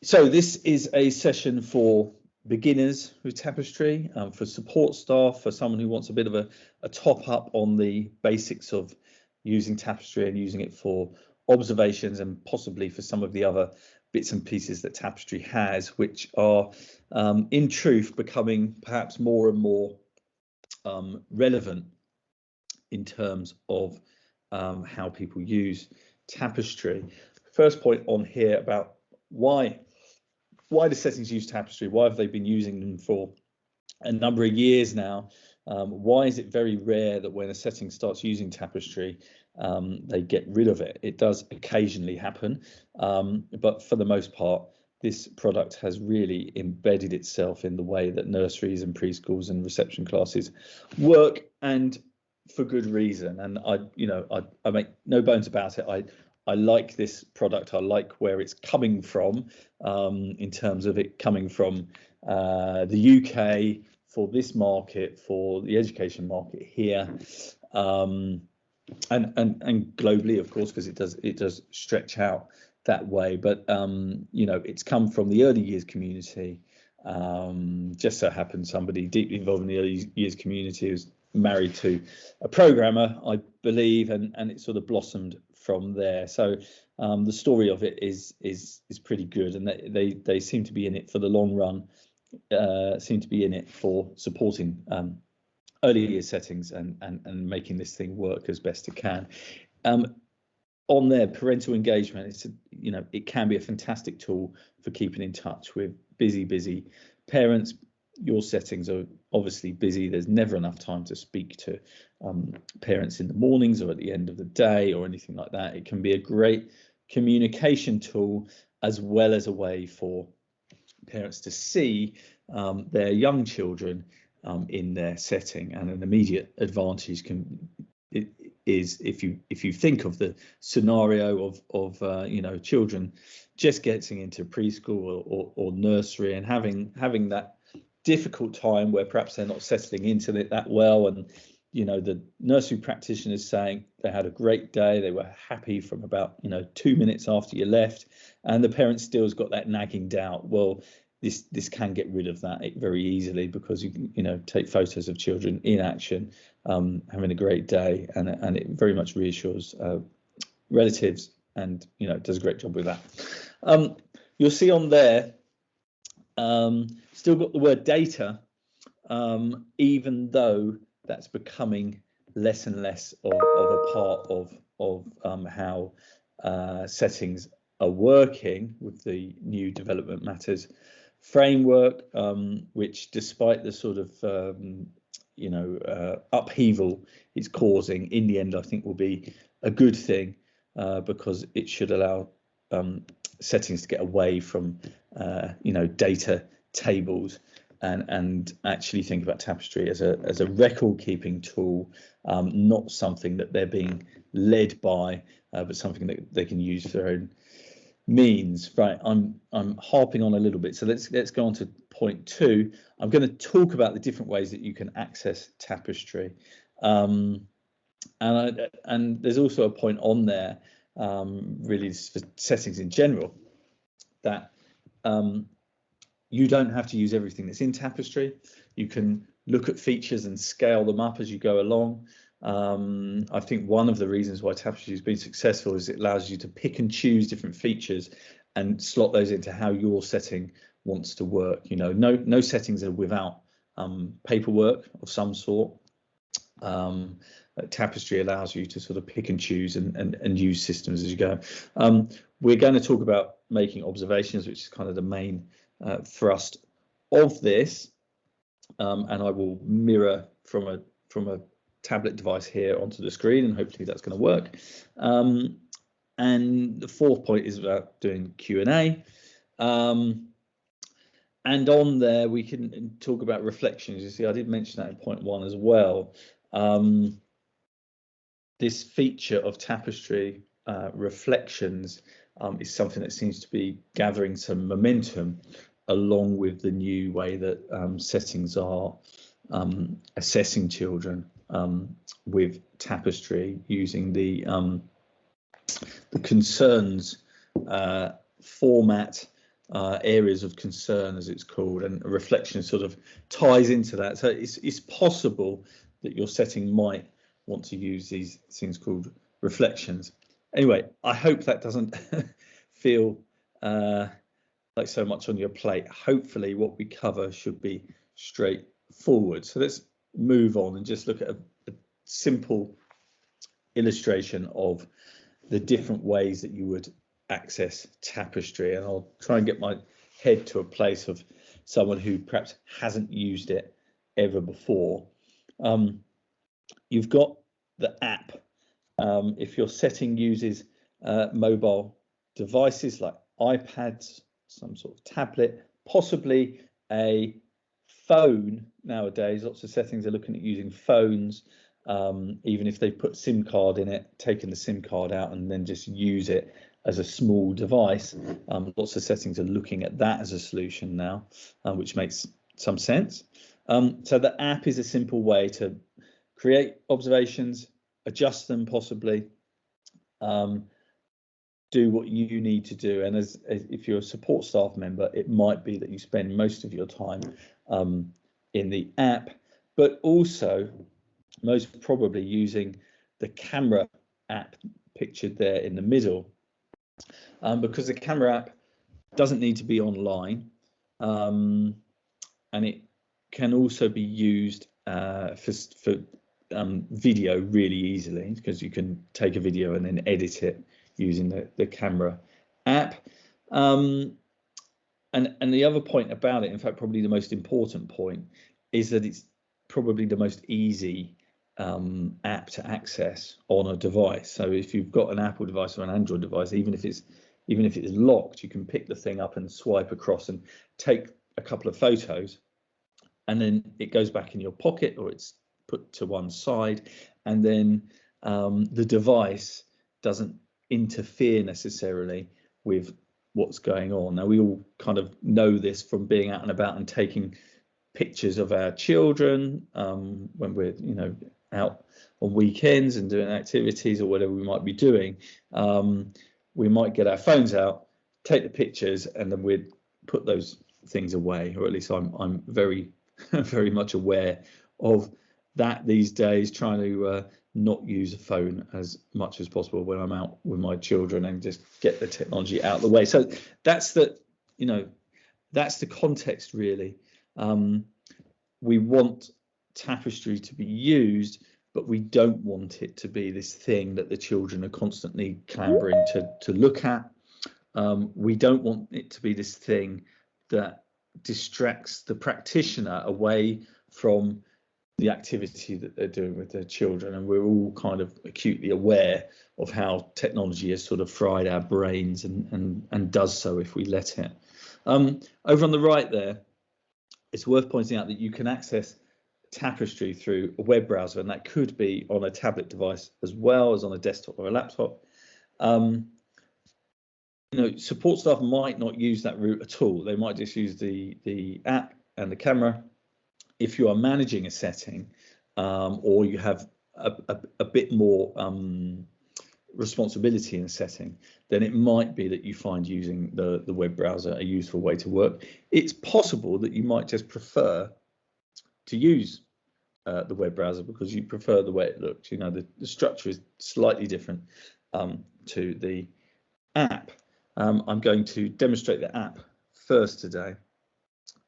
So this is a session for beginners with Tapestry, for support staff, for someone who wants a bit of a top up on the basics of using Tapestry and using it for observations, and possibly for some of the other bits and pieces that Tapestry has, which are in truth becoming perhaps more and more relevant in terms of how people use Tapestry. First point on here about why do settings use Tapestry? Why have they been using them for a number of years now? Why is it very rare that when a setting starts using Tapestry, they get rid of it? It does occasionally happen, but for the most part, this product has really embedded itself in the way that nurseries and preschools and reception classes work, and for good reason. And I make no bones about it. I like this product. I like where it's coming from, in terms of it coming from the UK for this market, for the education market here, and globally, of course, because it does stretch out that way. But it's come from the early years community. Just so happens somebody deeply involved in the early years community was married to a programmer, I believe, and it sort of blossomed from there. So the story of it is pretty good, and they seem to be in it for the long run, seem to be in it for supporting early year settings and making this thing work as best it can. On their parental engagement, it can be a fantastic tool for keeping in touch with busy parents. Your settings are obviously busy. There's never enough time to speak to parents in the mornings or at the end of the day or anything like that. It can be a great communication tool, as well as a way for parents to see their young children in their setting. And an immediate advantage is if you think of the scenario of children just getting into preschool or nursery and having that difficult time where perhaps they're not settling into it that well, and the nursery practitioners saying they had a great day, they were happy from about 2 minutes after you left, and the parent still's got that nagging doubt. Well, this can get rid of that very easily, because you take photos of children in action having a great day, and it very much reassures relatives, and does a great job with that. You'll see on there still got the word data, even though that's becoming less and less of a part of how settings are working with the new development matters framework, which, despite the sort of upheaval it's causing, in the end I think will be a good thing, because it should allow settings to get away from data tables and actually think about Tapestry as a record keeping tool, not something that they're being led by, but something that they can use for their own means. Right, I'm harping on a little bit, so let's go on to point 2. I'm going to talk about the different ways that you can access Tapestry, and there's also a point on there, really for settings in general, that you don't have to use everything that's in Tapestry. You can look at features and scale them up as you go along. I think one of the reasons why Tapestry has been successful is it allows you to pick and choose different features and slot those into how your setting wants to work. No settings are without paperwork of some sort. Tapestry allows you to sort of pick and choose and use systems as you go. We're going to talk about making observations, which is kind of the main thrust of this, and I will mirror from a tablet device here onto the screen, and hopefully that's going to work. And the fourth point is about doing Q&A, and on there we can talk about reflections. You see, I did mention that in point 1 as well. This feature of Tapestry, reflections, is something that seems to be gathering some momentum, along with the new way that settings are assessing children with Tapestry, using the concerns format, areas of concern, as it's called, and a reflection sort of ties into that. So it's possible that your setting might want to use these things called reflections. Anyway, I hope that doesn't feel like so much on your plate. Hopefully what we cover should be straightforward. So let's move on and just look at a simple illustration of the different ways that you would access Tapestry, and I'll try and get my head to a place of someone who perhaps hasn't used it ever before. You've got the app. If your setting uses mobile devices like iPads, some sort of tablet, possibly a phone nowadays, lots of settings are looking at using phones, even if they put SIM card in it, taking the SIM card out and then just use it as a small device. Lots of settings are looking at that as a solution now, which makes some sense. So the app is a simple way to create observations, adjust them possibly, do what you need to do. And as if you're a support staff member, it might be that you spend most of your time in the app, but also most probably using the camera app pictured there in the middle, because the camera app doesn't need to be online, and it can also be used for video really easily, because you can take a video and then edit it using the camera app. And the other point about it, in fact probably the most important point, is that it's probably the most easy app to access on a device. So if you've got an Apple device or an Android device, even if it's locked, you can pick the thing up and swipe across and take a couple of photos, and then it goes back in your pocket, or it's put to one side, and then the device doesn't interfere necessarily with what's going on. Now we all kind of know this from being out and about and taking pictures of our children when we're out on weekends and doing activities or whatever we might be doing. We might get our phones out, take the pictures, and then we'd put those things away, or at least I'm very very much aware of that these days, trying to not use a phone as much as possible when I'm out with my children and just get the technology out of the way. So that's the context really. We want Tapestry to be used, but we don't want it to be this thing that the children are constantly clambering to look at. We don't want it to be this thing that distracts the practitioner away from the activity that they're doing with their children. And we're all kind of acutely aware of how technology has sort of fried our brains and does so if we let it. Over on the right there, it's worth pointing out that you can access Tapestry through a web browser, and that could be on a tablet device as well as on a desktop or a laptop. Support staff might not use that route at all. They might just use the app and the camera. If you are managing a setting, or you have a bit more responsibility in a setting, then it might be that you find using the web browser a useful way to work. It's possible that you might just prefer to use the web browser because you prefer the way it looks. The structure is slightly different to the app. I'm going to demonstrate the app first today,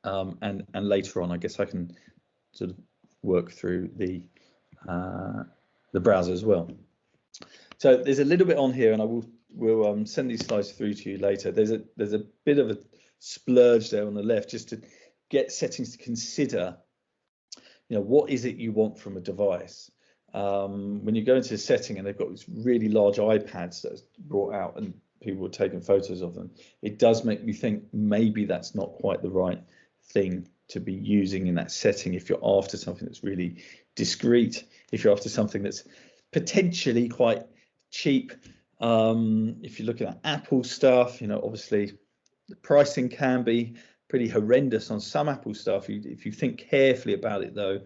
and later on I guess I can sort of work through the browser as well. So there's a little bit on here, and I will send these slides through to you later. There's a bit of a splurge there on the left just to get settings to consider. What is it you want from a device? When you go into a setting and they've got these really large iPads that are brought out and people are taking photos of them, it does make me think maybe that's not quite the right thing to be using in that setting. If you're after something that's really discreet, if you're after something that's potentially quite cheap, if you look at Apple stuff, obviously the pricing can be pretty horrendous on some Apple stuff. If you think carefully about it though,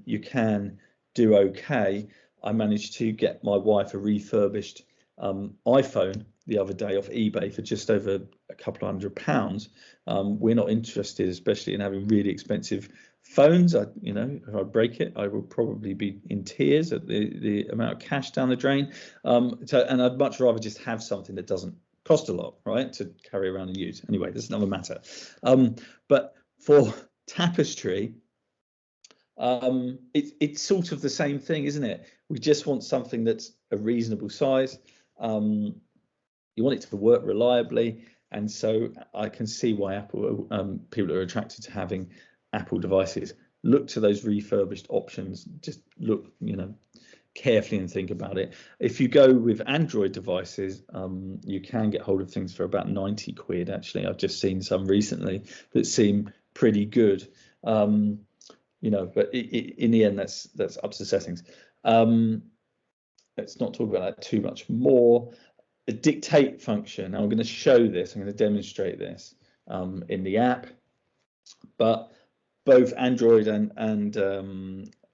you can do okay. I managed to get my wife a refurbished iPhone the other day off eBay for just over a couple of £100. We're not interested, especially in having really expensive phones. You know, if I break it, I will probably be in tears at the amount of cash down the drain. And I'd much rather just have something that doesn't cost a lot, right, to carry around and use. Anyway, that's another matter. But for Tapestry, it's sort of the same thing, isn't it? We just want something that's a reasonable size. You want it to work reliably, and so I can see why Apple people are attracted to having Apple devices. Look to those refurbished options. Just look, you know, carefully and think about it. If you go with Android devices, you can get hold of things for about 90 quid. Actually, I've just seen some recently that seem pretty good. You know, but in the end, that's up to the settings. Let's not talk about that too much more. The dictate function. Now I'm going to show this. I'm going to demonstrate this in the app. But both Android and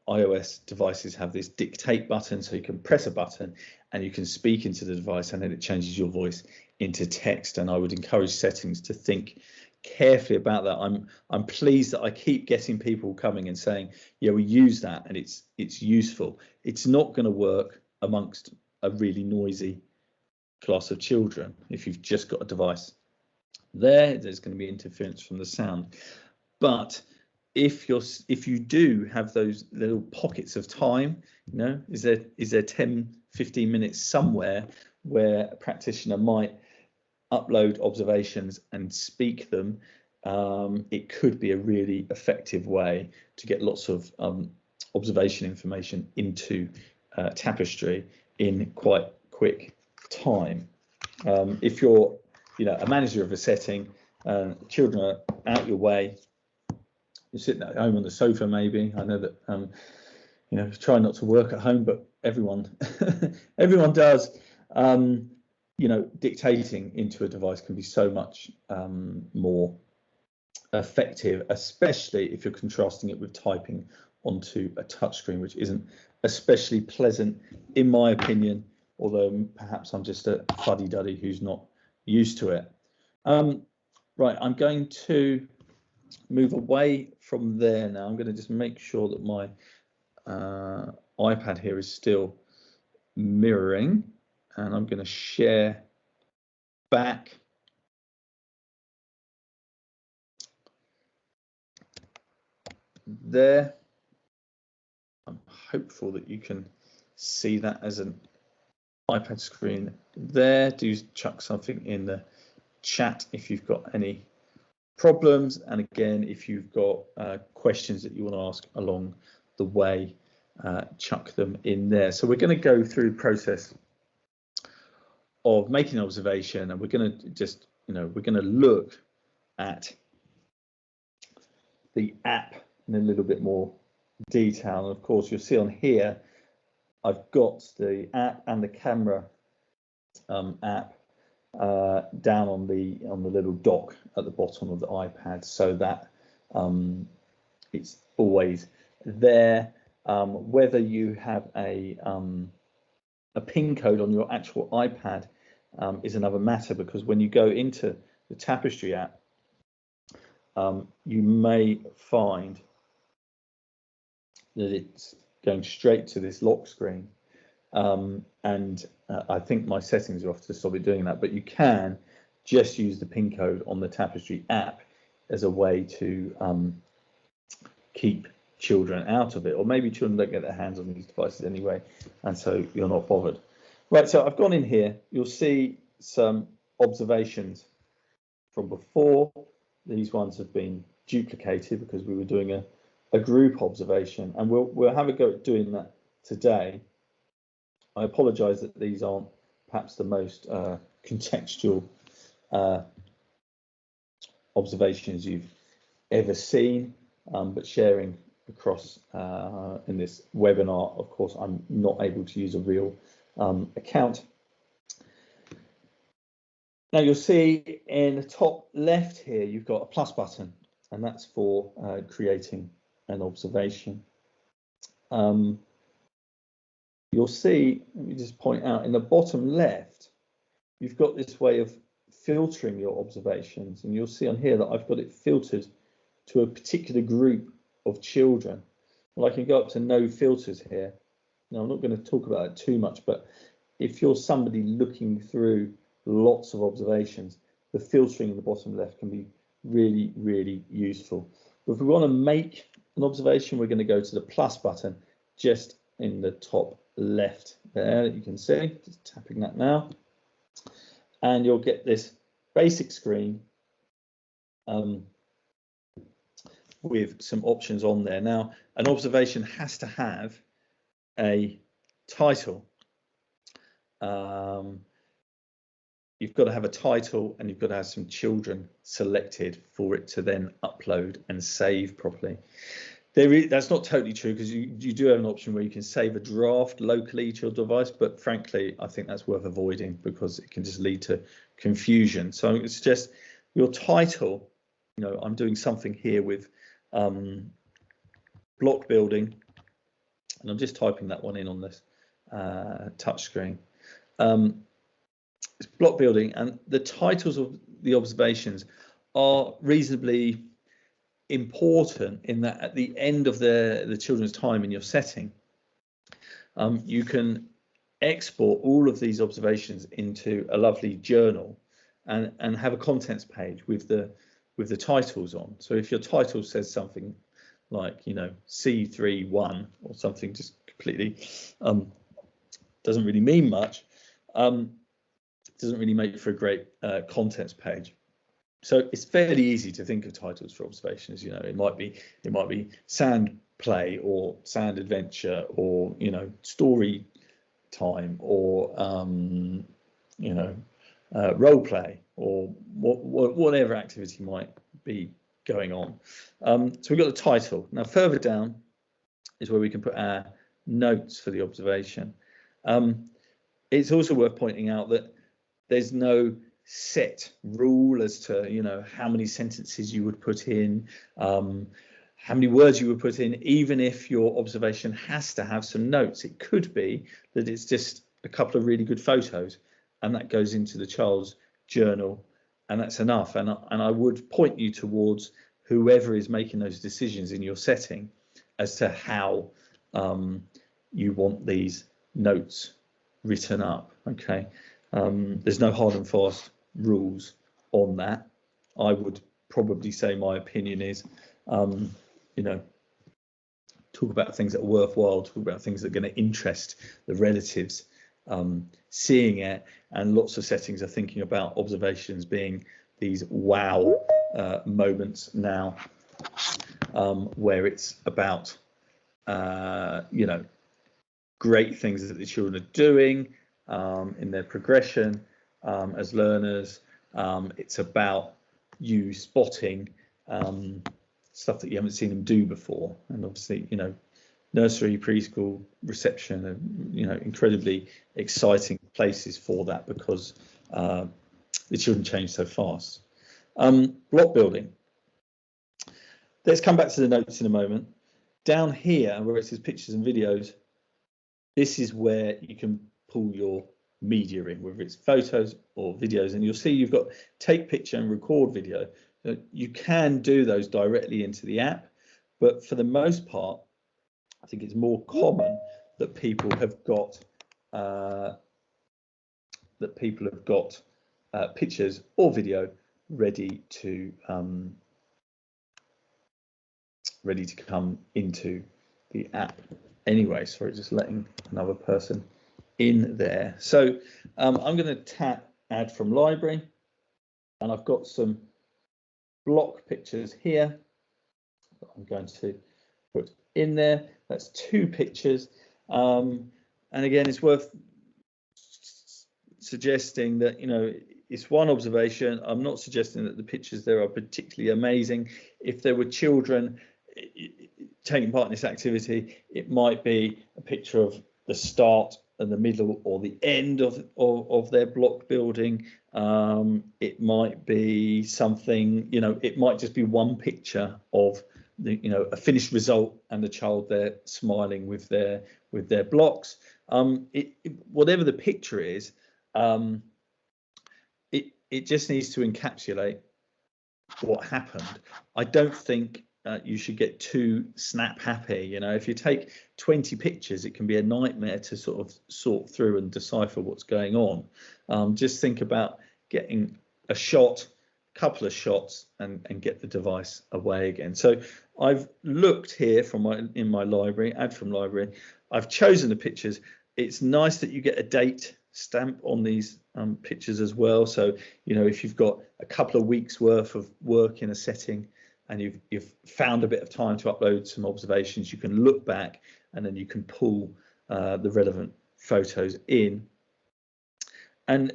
iOS devices have this dictate button, so you can press a button and you can speak into the device, and then it changes your voice into text. And I would encourage settings to think carefully about that. I'm pleased that I keep getting people coming and saying, yeah, we use that and it's useful. It's not going to work amongst a really noisy class of children. If you've just got a device there's going to be interference from the sound. But if you do have those little pockets of time, you know, is there 10 15 minutes somewhere where a practitioner might upload observations and speak them, it could be a really effective way to get lots of observation information into Tapestry in quite quick time. If you're, you know, a manager of a setting, children are out your way, you're sitting at home on the sofa maybe. I know that you know, try not to work at home, but everyone does. You know, dictating into a device can be so much more effective, especially if you're contrasting it with typing onto a touchscreen, which isn't especially pleasant, in my opinion, although perhaps I'm just a fuddy-duddy who's not used to it. Right, I'm going to move away from there now. I'm going to just make sure that my iPad here is still mirroring, and I'm going to share back. There. I'm hopeful that you can see that as an iPad screen there. Do chuck something in the chat if you've got any problems, and again, if you've got questions that you want to ask along the way, chuck them in there. So we're going to go through the process of making an observation, and we're going to just, you know, we're going to look at the app in a little bit more detail. And of course, you'll see on here I've got the app and the camera app down on the little dock at the bottom of the iPad, so that it's always there. Whether you have a pin code on your actual iPad is another matter, because when you go into the Tapestry app, you may find that it's going straight to this lock screen, and I think my settings are off to stop it doing that, but you can just use the pin code on the Tapestry app as a way to keep children out of it, or maybe children don't get their hands on these devices anyway, and so you're not bothered. Right, so I've gone in here. You'll see some observations from before. These ones have been duplicated because we were doing a group observation, and we'll have a go at doing that today. I apologise that these aren't perhaps the most contextual observations you've ever seen, but sharing across in this webinar, of course, I'm not able to use a real account. Now you'll see in the top left here, you've got a plus button, and that's for creating an observation. You'll see, let me just point out, in the bottom left, you've got this way of filtering your observations, and you'll see on here that I've got it filtered to a particular group of children. Well, I can go up to no filters here. Now, I'm not going to talk about it too much, but if you're somebody looking through lots of observations, the filtering in the bottom left can be really, really useful. But if we want to make an observation, we're going to go to the plus button just in the top left there, you can see, just tapping that now. And you'll get this basic screen with some options on there. Now, an observation has to have a title. You've got to have a title, and you've got to have some children selected for it to then upload and save properly. That's not totally true, because you do have an option where you can save a draft locally to your device, but frankly, I think that's worth avoiding because it can just lead to confusion. So it's just your title. You know, I'm doing something here with block building, and I'm just typing that one in on this touch screen. It's block building, and the titles of the observations are reasonably important in that at the end of the children's time in your setting, you can export all of these observations into a lovely journal and have a contents page with the titles on. So if your title says something like, you know, C31 or something just completely doesn't really mean much, doesn't really make for a great contents page. So it's fairly easy to think of titles for observations. You know, it might be sand play or sand adventure, or, you know, story time, or you know, role play, or whatever activity might be going on. So we've got the title. Now further down is where we can put our notes for the observation. It's also worth pointing out that there's no set rule as to, you know, how many sentences you would put in, how many words you would put in. Even if your observation has to have some notes, it could be that it's just a couple of really good photos, and that goes into the child's journal, and that's enough. And I would point you towards whoever is making those decisions in your setting as to how you want these notes written up. Okay. There's no hard and fast rules on that. I would probably say my opinion is, you know, talk about things that are worthwhile, talk about things that are going to interest the relatives seeing it, and lots of settings are thinking about observations being these wow moments now, where it's about, you know, great things that the children are doing in their progression as learners. It's about you spotting stuff that you haven't seen them do before, and obviously, you know, nursery, preschool, reception are, you know, incredibly exciting places for that, because the children change so fast. Block building. Let's come back to the notes in a moment. Down here where it says pictures and videos, this is where you can pull your media in, whether it's photos or videos, and you'll see you've got take picture and record video. You can do those directly into the app, but for the most part, I think it's more common that people have got pictures or video ready to come into the app. Anyway, sorry, just letting another person in there. So I'm going to tap add from library, and I've got some block pictures here that I'm going to put in there. That's 2 pictures, and again, it's worth suggesting that, you know, it's one observation. I'm not suggesting that the pictures there are particularly amazing. If there were children taking part in this activity, it might be a picture of the start and the middle or the end of their block building. It might be something, you know, it might just be one picture of the, you know, a finished result and the child there smiling with their blocks. Whatever the picture is, it just needs to encapsulate what happened. I don't think you should get too snap happy. You know, if you take 20 pictures, it can be a nightmare to sort of sort through and decipher what's going on. Just think about getting a shot, couple of shots, and get the device away again. So I've looked here in my library, add from library. I've chosen the pictures. It's nice that you get a date stamp on these pictures as well. So, you know, if you've got a couple of weeks worth of work in a setting and you've found a bit of time to upload some observations, you can look back and then you can pull the relevant photos in. And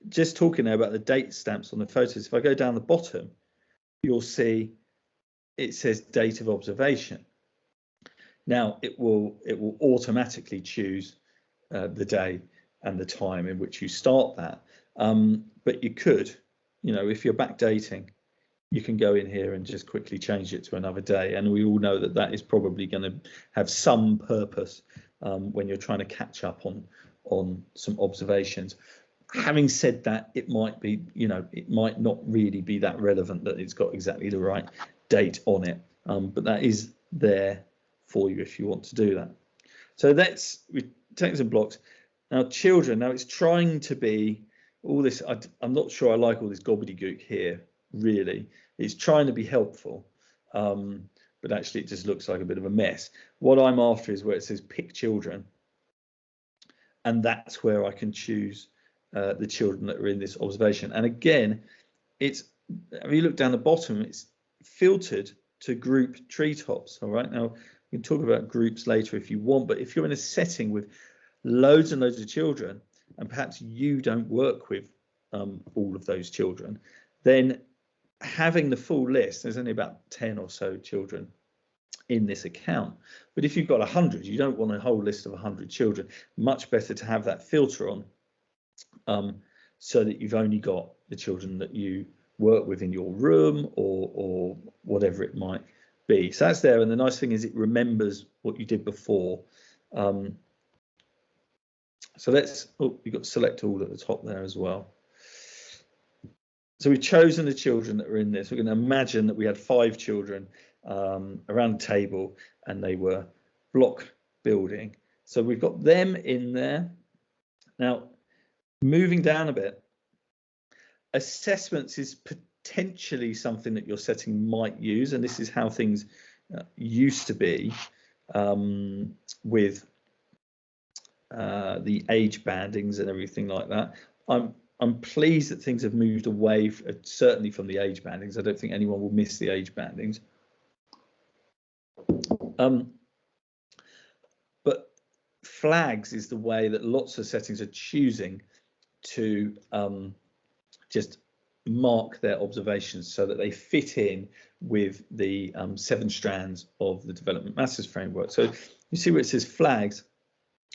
just talking now about the date stamps on the photos, if I go down the bottom, you'll see it says date of observation. Now it will automatically choose the day and the time in which you start that. But you could, you know, if you're backdating, you can go in here and just quickly change it to another day. And we all know that that is probably going to have some purpose when you're trying to catch up on some observations. Having said that, it might be, you know, it might not really be that relevant that it's got exactly the right date on it. But that is there for you if you want to do that. So we take some blocks. Now, children, now it's trying to be all this. I'm not sure I like all this gobbledygook here, really. It's trying to be helpful, but actually it just looks like a bit of a mess. What I'm after is where it says pick children, and that's where I can choose the children that are in this observation. And again, if you look down the bottom, it's filtered to group treetops. All right, now we can talk about groups later if you want, but if you're in a setting with loads and loads of children, and perhaps you don't work with all of those children, then having the full list, there's only about 10 or so children in this account. But if you've got 100, you don't want a whole list of 100 children. Much better to have that filter on so that you've only got the children that you work with in your room or whatever it might be. So that's there. And the nice thing is it remembers what you did before. So you've got select all at the top there as well. So we've chosen the children that are in this. We're going to imagine that we had 5 children around the table and they were block building. So we've got them in there. Now, moving down a bit, assessments is potentially something that your setting might use, and this is how things used to be with the age bandings and everything like that. I'm pleased that things have moved away, certainly from the age bandings. I don't think anyone will miss the age bandings. But flags is the way that lots of settings are choosing to just mark their observations so that they fit in with the 7 strands of the development matters framework. So you see where it says flags.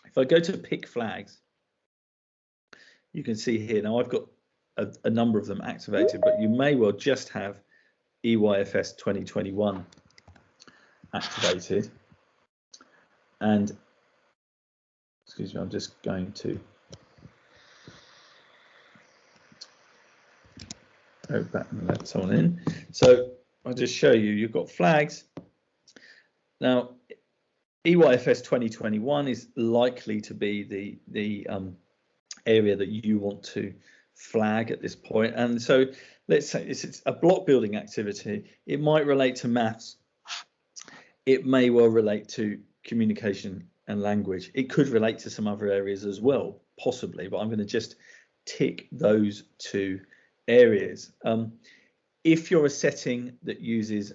If I go to pick flags, you can see here, now I've got a number of them activated, but you may well just have EYFS 2021 activated. And excuse me, I'm just going to go back and let someone in. So I'll just show you, you've got flags. Now, EYFS 2021 is likely to be the area that you want to flag at this point. And so let's say it's a block building activity. It might relate to maths. It may well relate to communication and language. It could relate to some other areas as well, possibly, but I'm going to just tick those 2 areas. If you're a setting that uses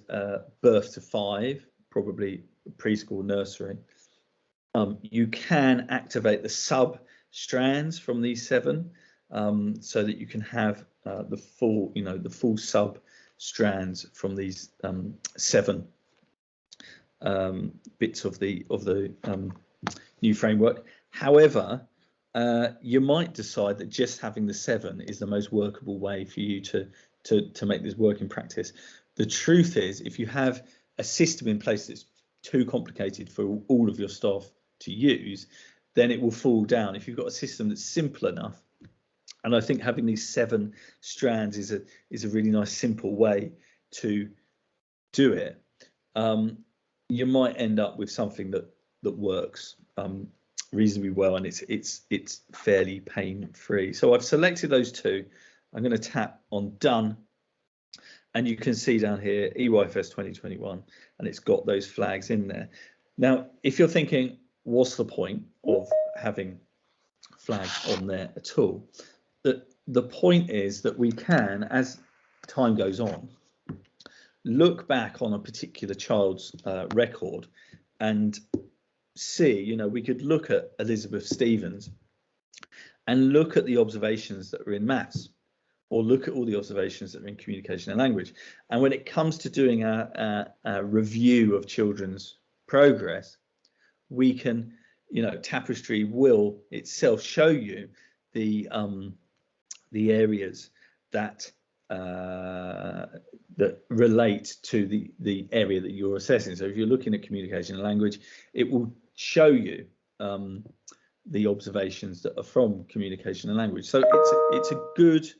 birth to 5, probably preschool, nursery, you can activate the sub strands from these 7 so that you can have the full sub strands from these 7 bits of the new framework. However, you might decide that just having the 7 is the most workable way for you to make this work in practice. The truth is, if you have a system in place that's too complicated for all of your staff to use, then it will fall down. If you've got a system that's simple enough, And I think having these 7 strands is a really nice, simple way to do it. You might end up with something that works reasonably well, and it's fairly pain-free. So I've selected those 2. I'm going to tap on done, and you can see down here EYFS 2021, and it's got those flags in there. Now, if you're thinking, what's the point of having flags on there at all? The point is that we can, as time goes on, look back on a particular child's record and see, you know, we could look at Elizabeth Stevens and look at the observations that are in maths, or look at all the observations that are in communication and language. And when it comes to doing a review of children's progress, we can, you know, Tapestry will itself show you the areas that that relate to the area that you're assessing. So if you're looking at communication and language, it will show you the observations that are from communication and language. So it's a good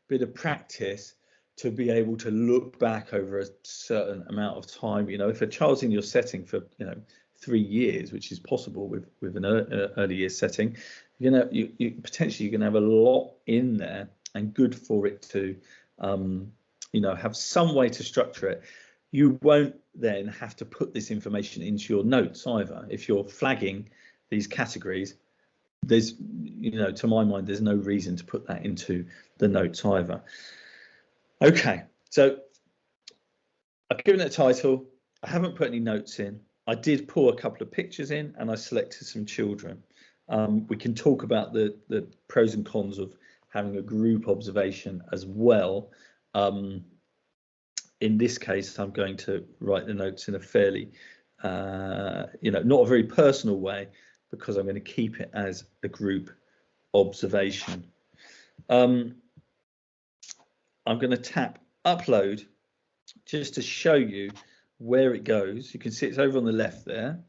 bit of practice to be able to look back over a certain amount of time. You know, if a child's in your setting for, you know, 3 years, which is possible with an early years setting, you know, you potentially you're going to have a lot in there, and good for it to you know, have some way to structure it. You won't then have to put this information into your notes either. If you're flagging these categories, there's, you know, to my mind, there's no reason to put that into the notes either. Okay, so I've given it a title. I haven't put any notes in. I did pull a couple of pictures in, and I selected some children. We can talk about the pros and cons of having a group observation as well. In this case, I'm going to write the notes in a fairly, you know, not a very personal way, because I'm going to keep it as a group observation. I'm going to tap upload just to show you where it goes. You can see it's over on the left there.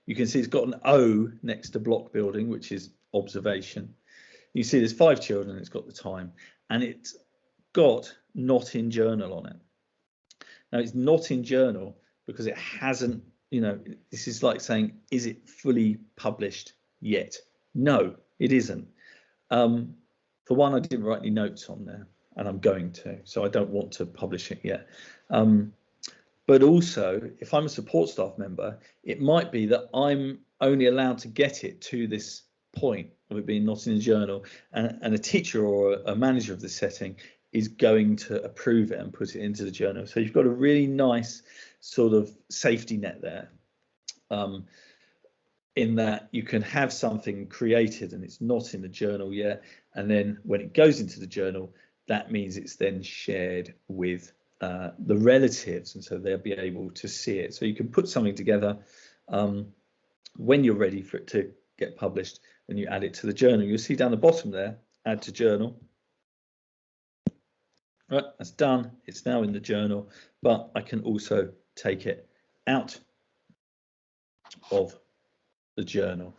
You can see it's got an O next to block building, which is observation. You see there's 5 children, it's got the time, and it's got not in journal on it. Now, it's not in journal because it hasn't, you know, this is like saying, is it fully published yet? No, it isn't. For one, I didn't write any notes on there, and I'm going to, so I don't want to publish it yet. But also, if I'm a support staff member, it might be that I'm only allowed to get it to this point of it being not in the journal, and a teacher or a manager of the setting is going to approve it and put it into the journal. So you've got a really nice sort of safety net there, in that you can have something created and it's not in the journal yet, and then when it goes into the journal, that means it's then shared with the relatives, and so they'll be able to see it. So you can put something together when you're ready for it to get published, and you add it to the journal. You'll see down the bottom there, add to journal. Right, that's done. It's now in the journal, but I can also take it out of the journal.